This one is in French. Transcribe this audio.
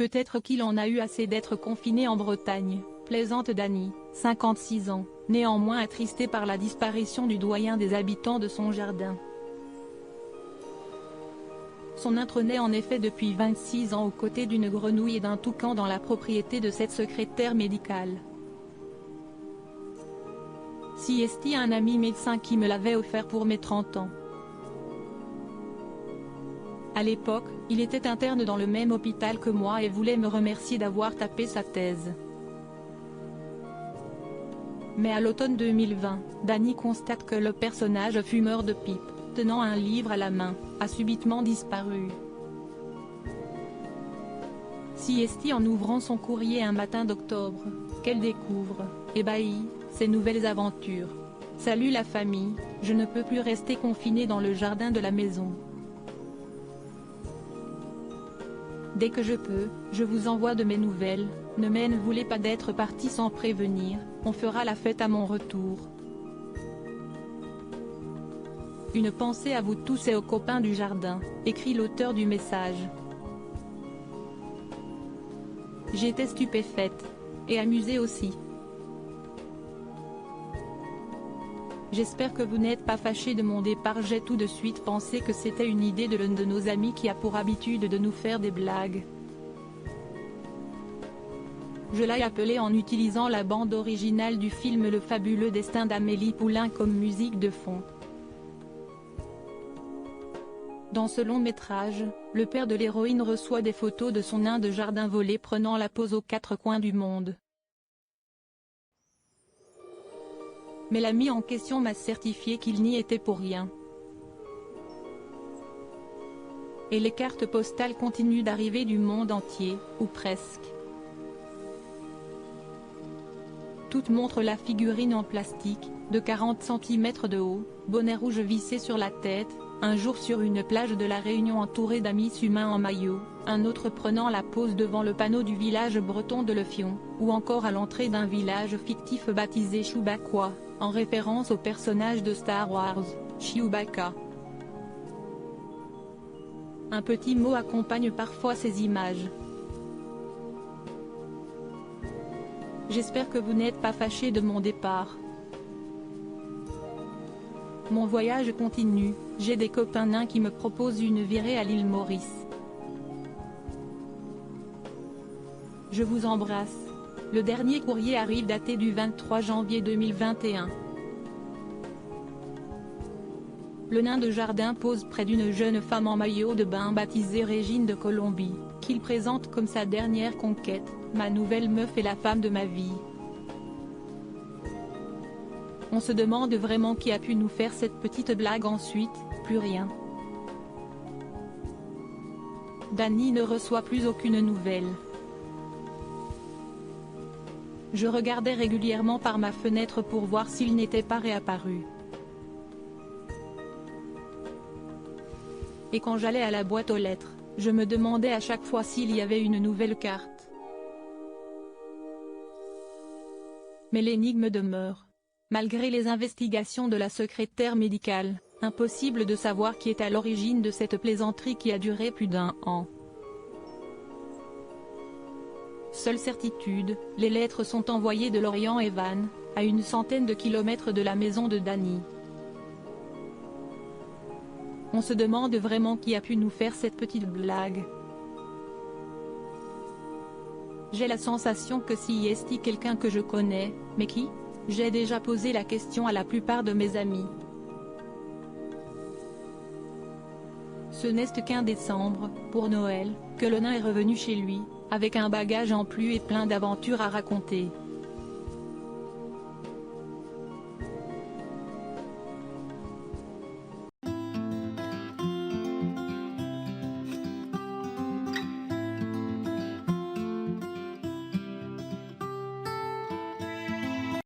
Peut-être qu'il en a eu assez d'être confiné en Bretagne, plaisante Dany, 56 ans, néanmoins attristée par la disparition du doyen des habitants de son jardin. Son intronaît en effet depuis 26 ans aux côtés d'une grenouille et d'un toucan dans la propriété de cette secrétaire médicale. Si est-il un ami médecin qui me l'avait offert pour mes 30 ans. À l'époque, il était interne dans le même hôpital que moi et voulait me remercier d'avoir tapé sa thèse. Mais à l'automne 2020, Dany constate que le personnage fumeur de pipe, tenant un livre à la main, a subitement disparu. Si est-il en ouvrant son courrier un matin d'octobre, qu'elle découvre, ébahie, ces nouvelles aventures. Salut la famille, je ne peux plus rester confinée dans le jardin de la maison. Dès que je peux, je vous envoie de mes nouvelles, ne m'en voulez pas d'être parti sans prévenir, on fera la fête à mon retour. Une pensée à vous tous et aux copains du jardin, écrit l'auteur du message. J'étais stupéfaite. Et amusée aussi. J'espère que vous n'êtes pas fâchés de mon départ. J'ai tout de suite pensé que c'était une idée de l'un de nos amis qui a pour habitude de nous faire des blagues. Je l'ai appelé en utilisant la bande originale du film Le fabuleux destin d'Amélie Poulain comme musique de fond. Dans ce long métrage, le père de l'héroïne reçoit des photos de son nain de jardin volé prenant la pose aux quatre coins du monde. Mais l'ami en question m'a certifié qu'il n'y était pour rien. Et les cartes postales continuent d'arriver du monde entier, ou presque. Toutes montrent la figurine en plastique, de 40 cm de haut, bonnet rouge vissé sur la tête, un jour sur une plage de la Réunion entouré d'amis humains en maillot, un autre prenant la pose devant le panneau du village breton de Lefion, ou encore à l'entrée d'un village fictif baptisé Chewbacca, en référence au personnage de Star Wars, Chewbacca. Un petit mot accompagne parfois ces images. J'espère que vous n'êtes pas fâchés de mon départ. Mon voyage continue, j'ai des copains nains qui me proposent une virée à l'île Maurice. Je vous embrasse. Le dernier courrier arrive daté du 23 janvier 2021. Le nain de jardin pose près d'une jeune femme en maillot de bain baptisée Régine de Colombie, qu'il présente comme sa dernière conquête, ma nouvelle meuf et la femme de ma vie. On se demande vraiment qui a pu nous faire cette petite blague ensuite, plus rien. Dany ne reçoit plus aucune nouvelle. Je regardais régulièrement par ma fenêtre pour voir s'il n'était pas réapparu. Et quand j'allais à la boîte aux lettres, je me demandais à chaque fois s'il y avait une nouvelle carte. Mais l'énigme demeure. Malgré les investigations de la secrétaire médicale, impossible de savoir qui est à l'origine de cette plaisanterie qui a duré plus d'1 an. Seule certitude, les lettres sont envoyées de Lorient et Vannes, à une centaine de kilomètres de la maison de Dany. On se demande vraiment qui a pu nous faire cette petite blague. J'ai la sensation que si est quelqu'un que je connais, mais qui ? J'ai déjà posé la question à la plupart de mes amis. Ce n'est qu'un décembre, pour Noël, que le nain est revenu chez lui, avec un bagage en plus et plein d'aventures à raconter.